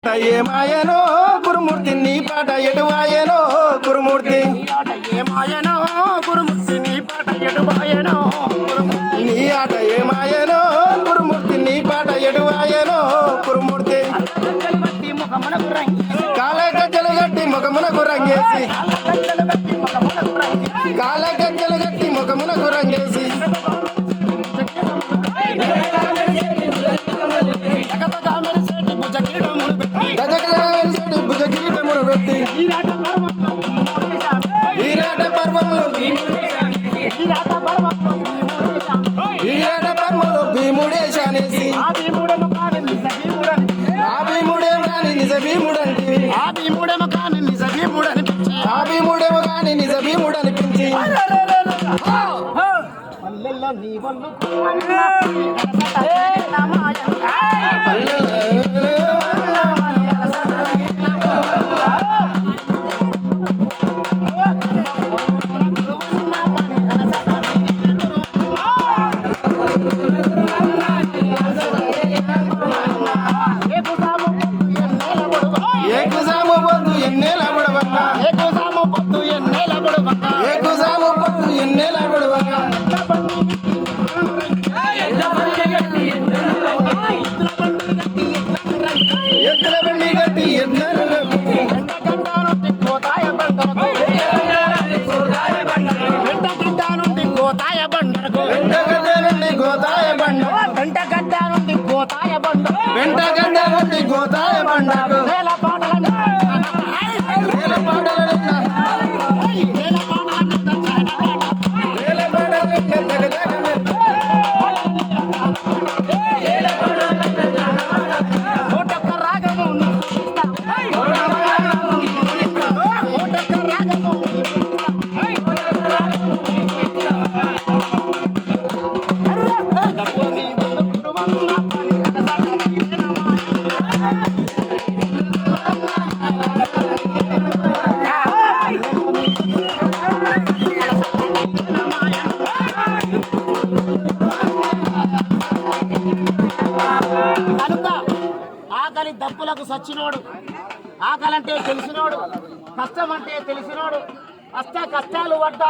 ఏమాయనో గురుమూర్తి నీ పాట ఎటువాయనో గురుమూర్తి ఏమాయనో గురుమూర్తి నీ పాట ఎటువాయనో నీ ఆట ఏమాయనో గురుమూర్తి నీ పాట ఎటువాయనో గురుమూర్తి కాల గజ్జలు గట్టి ముఖమునకు రంగేసి కాల గజ్జలు గట్టి ముఖమునకు రంగేసి భుజ కిరీటమును పెట్టి ఈరాట పర్వములు భీముడేశానేసి ఆ భీముడేమో కాని నిజ భీముడంటే ఆ భీముడేమో కాని నిజ భీముడనిపించి ఏకుజాము పొద్దు ఎన్నేల బుడవక్క ఏకుజాము పొద్దు ఎన్నేల బుడవక్క ఎద్దుల బండి గట్టి ఎన్నెల వెంటగడ్డ నుండి గోతాయ బండకు ఆకలి దప్పులకు సచ్చినోడు, ఆకలంటే తెలిసినోడు, కష్టం అంటే తెలిసినోడు, కష్టాలు పడ్డా